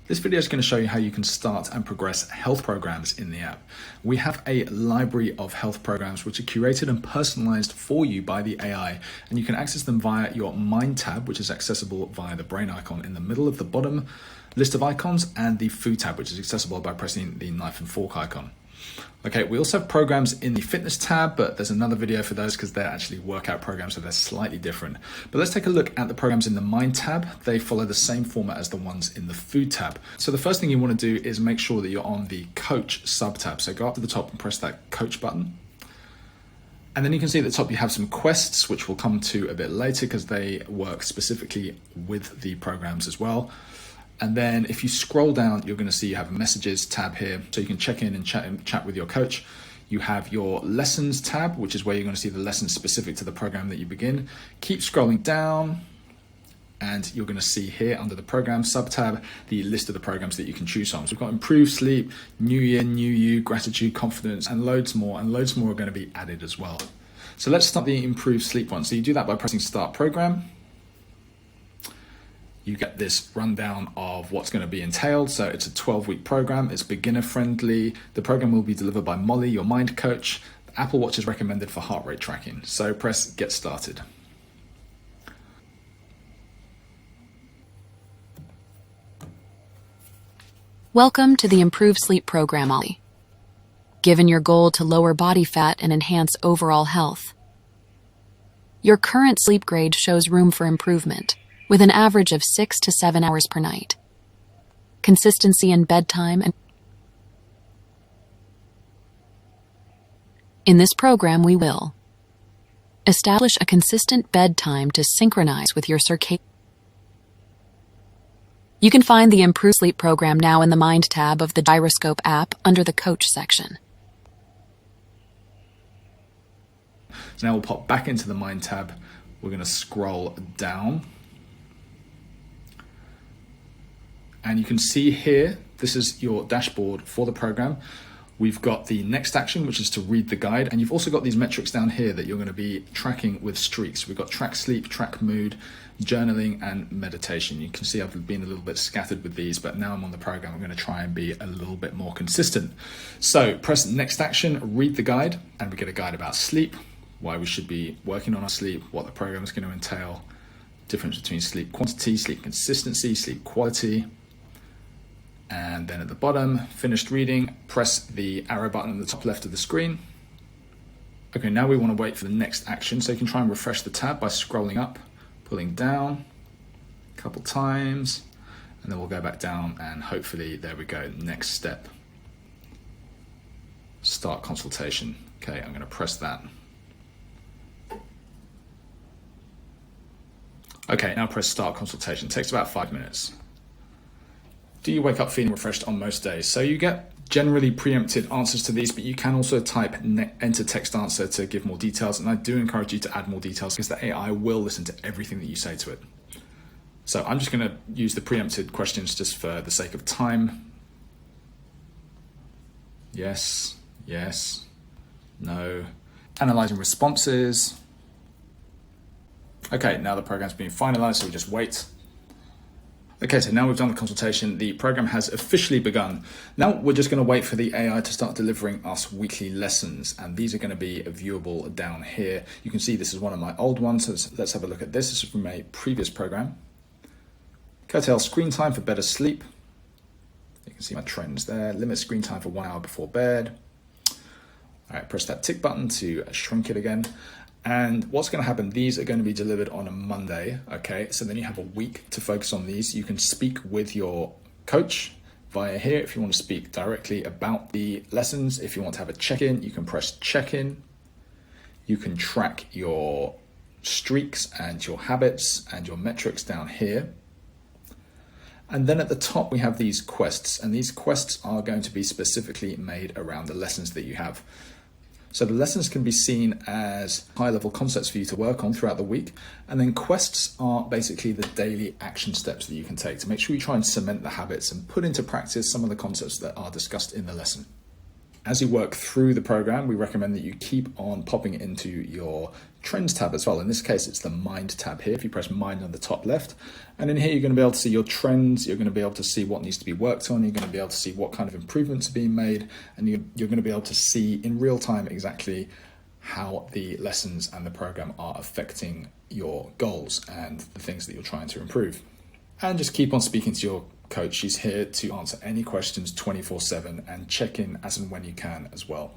This video is going to show you how you can start and progress health programs in the app. We have a library of health programs which are curated and personalized for you by the AI, and you can access them via your Mind tab, which is accessible via the brain icon in the middle of the bottom list of icons, and the Food tab, which is accessible by pressing the knife and fork icon. Okay, we also have programs in the Fitness tab, but there's another video for those because they're actually workout programs, so they're slightly different. But let's take a look at the programs in the Mind tab. They follow the same format as the ones in the Food tab. So the first thing you want to do is make sure that you're on the Coach sub-tab. So go up to the top and press that Coach button. And then you can see at the top you have some quests, which we'll come to a bit later because they work specifically with the programs as well. And then if you scroll down, you're going to see you have a messages tab here, so you can check in and chat with your coach. You have your lessons tab, which is where you're going to see the lessons specific to the program that you begin. Keep scrolling down and you're going to see here under the program sub tab, the list of the programs that you can choose from. So we've got improved sleep, new year, new you, gratitude, confidence, and loads more are going to be added as well. So let's start the improved sleep one. So you do that by pressing start program. You get this rundown of what's going to be entailed. So it's a 12-week program. It's beginner friendly. The program will be delivered by Molly, your mind coach. The Apple Watch is recommended for heart rate tracking. So press get started. Welcome to the Improved Sleep Program, Molly. Given your goal to lower body fat and enhance overall health, your current sleep grade shows room for improvement, with an average of 6 to 7 hours per night. Consistency in bedtime and in this program we will establish a consistent bedtime to synchronize with your circadian. You can find the Improved Sleep Program now in the Mind tab of the Gyroscope app under the Coach section. So now we'll pop back into the Mind tab. We're going to scroll down. And you can see here, this is your dashboard for the program. We've got the next action, which is to read the guide. And you've also got these metrics down here that you're going to be tracking with streaks. We've got track sleep, track mood, journaling, and meditation. You can see I've been a little bit scattered with these, but now I'm on the program, I'm going to try and be a little bit more consistent. So press next action, read the guide, and we get a guide about sleep, why we should be working on our sleep, what the program is going to entail, difference between sleep quantity, sleep consistency, sleep quality. And then at the bottom, finished reading, press the arrow button on the top left of the screen. Okay, now we want to wait for the next action. So you can try and refresh the tab by scrolling up, pulling down a couple times, and then we'll go back down and hopefully, there we go, next step. Start consultation. Okay, I'm going to press that. Okay, now press start consultation. It takes about 5 minutes. Do you wake up feeling refreshed on most days? So you get generally preempted answers to these, but you can also type enter text answer to give more details. And I do encourage you to add more details because the AI will listen to everything that you say to it. So I'm just going to use the preempted questions just for the sake of time. Yes, yes, no. Analyzing responses. Okay, now the program's been finalized, so we just wait. Okay, so now we've done the consultation, the program has officially begun. Now we're just going to wait for the AI to start delivering us weekly lessons, and these are going to be viewable down here. You can see this is one of my old ones, so let's have a look at this. This is from a previous program. Curtail screen time for better sleep. You can see my trends there. Limit screen time for 1 hour before bed. All right, press that tick button to shrink it again. And what's going to happen, these are going to be delivered on a Monday, okay? So then you have a week to focus on these. You can speak with your coach via here if you want to speak directly about the lessons. If you want to have a check-in, you can press check-in. You can track your streaks and your habits and your metrics down here. And then at the top, we have these quests, and these quests are going to be specifically made around the lessons that you have. So the lessons can be seen as high-level concepts for you to work on throughout the week. And then quests are basically the daily action steps that you can take to make sure you try and cement the habits and put into practice some of the concepts that are discussed in the lesson. As you work through the program, we recommend that you keep on popping it into your Trends tab as well. In this case, it's the Mind tab here. If you press Mind on the top left, and in here you're going to be able to see your trends, you're going to be able to see what needs to be worked on, you're going to be able to see what kind of improvements are being made, and you're going to be able to see in real time exactly how the lessons and the program are affecting your goals and the things that you're trying to improve. And just keep on speaking to your coach. She's here to answer any questions 24/7 and check in as and when you can as well.